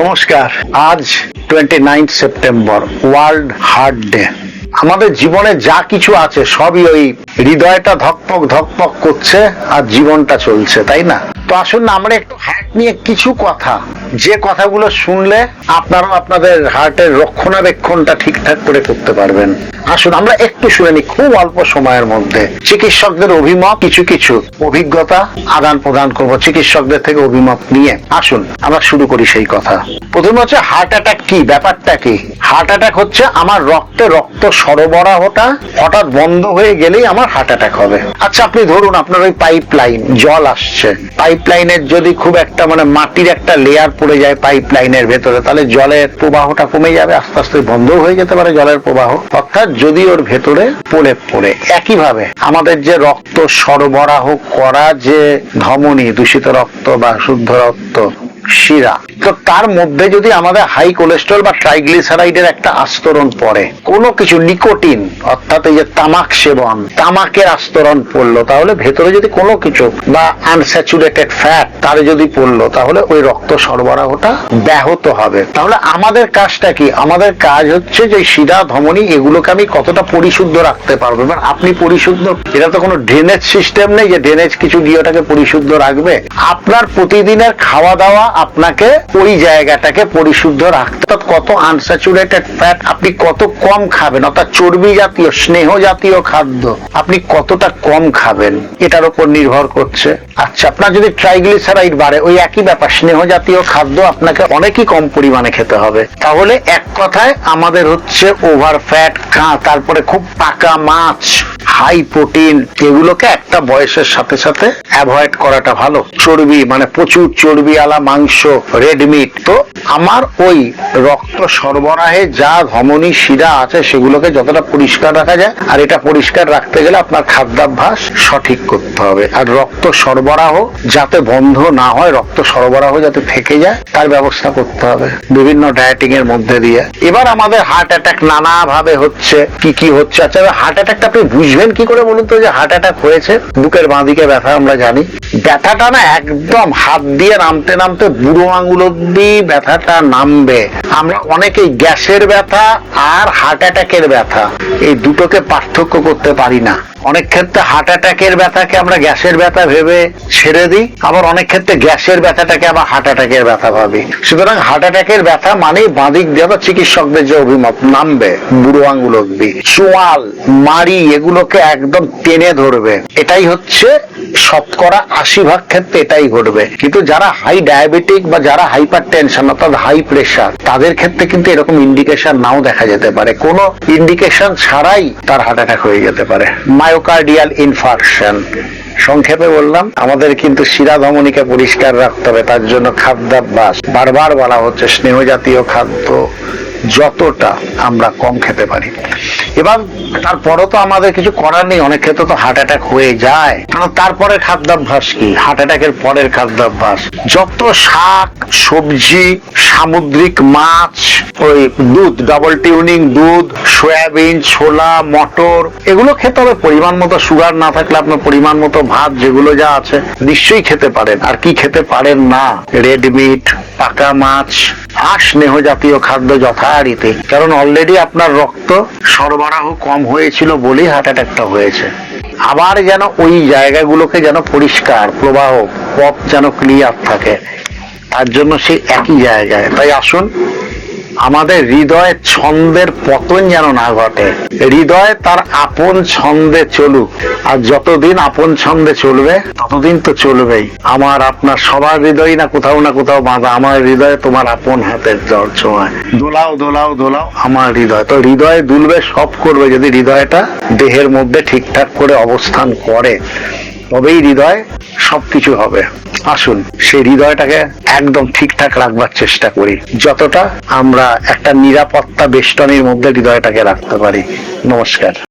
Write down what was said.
নমস্কার। আজ 29 September, world heart day. আমাদের জীবনে যা কিছু আছে সবই ওই হৃদয়টা ধকপক ধকপক করছে আর জীবনটা চলছে, তাই না? তো আসুন না আমরা একটু হার্ট নিয়ে কিছু কথা, যে কথাগুলো শুনলে আপনারাও আপনাদের হার্টের রক্ষণাবেক্ষণটা ঠিকঠাক করে করতে পারবেন। আসুন আমরা একটু শুনে নিই খুব অল্প সময়ের মধ্যে। চিকিৎসকদের অভিমত, কিছু কিছু অভিজ্ঞতা আদান প্রদান করব চিকিৎসকদের থেকে অভিমত নিয়ে। আসুন আমরা শুরু করি সেই কথা। প্রথমে হচ্ছে হার্ট অ্যাটাক কি, ব্যাপারটা কি? হার্ট অ্যাটাক হচ্ছে আমার রক্তে রক্ত সরবরাহটা হঠাৎ বন্ধ হয়ে গেলেই আমার হার্ট অ্যাটাক হবে। আচ্ছা আপনি ধরুন আপনার ওই পাইপ লাইন, জল আসছে, পাইপ লাইনের যদি খুব একটা মাটির একটা লেয়ার পড়ে যায় পাইপ লাইনের ভেতরে, তাহলে জলের প্রবাহটা কমে যাবে, আস্তে আস্তে বন্ধ হয়ে যেতে পারে জলের প্রবাহ, অর্থাৎ যদি ওর ভেতরে পড়ে। একইভাবে আমাদের যে রক্ত সরবরাহ করা যে ধমনী, দূষিত রক্ত বা শুদ্ধ রক্ত, শিরা, তো তার মধ্যে যদি আমাদের হাই কোলেস্ট্রল বা ট্রাইগ্লিসারাইডের একটা আস্তরণ পড়ে, কোনো কিছু নিকোটিন অর্থাৎ এই যে তামাক সেবন, তামাকের আস্তরণ পড়লো, তাহলে ভেতরে যদি কোনো কিছু বা আনস্যাচুরেটেড ফ্যাট তার যদি পড়লো, তাহলে ওই রক্ত সরবরাহটা ব্যাহত হবে। তাহলে আমাদের কাজটা কি? আমাদের কাজ হচ্ছে যে শিরা, ধমনী, এগুলোকে আমি কতটা পরিশুদ্ধ রাখতে পারবো। এবার আপনি পরিশুদ্ধ, এটা তো কোনো ড্রেনেজ সিস্টেম নেই যে ড্রেনেজ কিছু দিয়ে ওটাকে পরিশুদ্ধ রাখবে। আপনার প্রতিদিনের খাওয়া দাওয়া আপনাকে ওই জায়গাটাকে পরিশুদ্ধ রাখতে, কত আনস্যাচুরেটেড ফ্যাট আপনি কত কম খাবেন, অর্থাৎ চর্বি জাতীয় স্নেহ জাতীয় খাদ্য আপনি কতটা কম খাবেন, এটার উপর নির্ভর করছে। আচ্ছা আপনার যদি ট্রাইগ্লিসারাইড বাড়ে, ওই একই ব্যাপার, স্নেহ জাতীয় খাদ্য আপনাকে অনেকই কম পরিমাণে খেতে হবে। তাহলে এক কথায় আমাদের হচ্ছে ওভার ফ্যাট, তারপরে খুব পাকা মাছ, হাই প্রোটিন, এগুলোকে একটা বয়সের সাথে সাথে অ্যাভয়েড করাটা ভালো। চর্বি প্রচুর চর্বি আলা মাংস, রেড মিট। তো আমার ওই রক্ত সরবরাহে যা ধমনী, শিরা আছে সেগুলোকে যতটা পরিষ্কার রাখা যায়, আর এটা পরিষ্কার রাখতে গেলে আপনার খাদ্যাভ্যাস সঠিক করতে হবে, আর রক্ত সরবরাহ যাতে বন্ধ না হয়, রক্ত সরবরাহ যাতে থেকে যায় তার ব্যবস্থা করতে হবে বিভিন্ন ডায়েটিং এর মধ্যে দিয়ে। এবার আমাদের হার্ট অ্যাটাক নানা ভাবে হচ্ছে, কি হচ্ছে। আচ্ছা হার্ট অ্যাটাকটা আপনি বুঝবেন কি করে বলুন তো? যে হার্ট অ্যাটাক হয়েছে, বুকের বাঁদিকে ব্যথা, আমরা জানি ব্যথাটা না একদম হাত দিয়ে নামতে নামতে বুড়ো আঙুল অব্দি ব্যথাটা নামবে। আমরা অনেকেই গ্যাসের ব্যথা আর হার্ট অ্যাটাকের ব্যথা এই দুটোকে পার্থক্য করতে পারি না। অনেক ক্ষেত্রে হার্ট অ্যাটাকের ব্যথাকে আমরা গ্যাসের ব্যথা ভেবে ছেড়ে দিই, আবার অনেক ক্ষেত্রে গ্যাসের ব্যথাটাকে আবার হার্ট অ্যাটাকের ব্যথা ভাবি। সুতরাং হার্ট অ্যাটাকের ব্যথা মানেই বাঁদিক দিয়ে চিকিৎসকদের যে অভিমত নামবে বুড়ো আঙুল অব্দি, চোয়াল, মাড়ি, এগুলোকে একদম টেনে ধরবে। এটাই হচ্ছে শতকরা 80% ক্ষেত্রে এটাই ঘটবে। কিন্তু যারা হাই ডায়াবেটিক বা যারা হাইপার টেনশন অর্থাৎ হাই প্রেশার, তাদের ক্ষেত্রে কিন্তু এরকম ইন্ডিকেশন নাও দেখা যেতে পারে, কোনো ইন্ডিকেশন ছাড়াই তার হার্ট অ্যাটাক হয়ে যেতে পারে। মায়োকার্ডিয়াল ইনফার্কশন, সংক্ষেপে বললাম, আমাদের কিন্তু শিরা ধমনীকে পরিষ্কার রাখতে হবে। তার জন্য খাদ্যাভ্যাস, বারবার বলা হচ্ছে স্নেহ জাতীয় খাদ্য যতটা আমরা কম খেতে পারি। এবার তারপরও তো আমাদের কিছু করার নেই, অনেক ক্ষেত্রে তো হার্ট অ্যাটাক হয়ে যায়। কারণ তারপরে খাদ্যাভ্যাস কি? হার্ট অ্যাটাকের পরের খাদ্যাভ্যাস যত শাক সবজি, সামুদ্রিক মাছ, ওই দুধ, ডাবল টিউনিং দুধ, সয়াবিন, ছোলা, মটর, এগুলো খেতে হবে পরিমাণ মতো। সুগার না থাকলে আপনার পরিমাণ মতো ভাত, যেগুলো যা আছে নিশ্চয়ই খেতে পারেন। আর কি খেতে পারেন না? রেড মিট, পাকা মাছ, আর স্নেহ জাতীয় খাদ্য যথারীতি। কারণ অলরেডি আপনার রক্ত সরবরাহ কম হয়েছিল বলেই হার্ট অ্যাটাকটা হয়েছে। আবার যেন ওই জায়গাগুলোকে যেন পরিষ্কার, প্রবাহ পথ যেন ক্লিয়ার থাকে, তার জন্য সেই একই জায়গায়। তাই আসুন আমাদের হৃদয়ের ছন্দের পতন যেন না ঘটে, হৃদয় তার আপন ছন্দে চলুক। আর যতদিন আপন ছন্দে চলবে ততদিন তো চলবেই। আমার আপনার সবার হৃদয় না কোথাও বাঁধা, আমার হৃদয়ে তোমার আপন হাতের জল ছোঁয়ায়, দোলাও দোলাও দোলাও আমার হৃদয়। তো হৃদয় দুলবে, সব করবে যদি হৃদয়টা দেহের মধ্যে ঠিকঠাক করে অবস্থান করে, তবেই হৃদয় সবকিছু হবে। আসুন সেই হৃদয়টাকে একদম ঠিকঠাক রাখবার চেষ্টা করি, যতটা আমরা একটা নিরাপত্তা বেষ্টনীর মধ্যে হৃদয়টাকে রাখতে পারি। নমস্কার।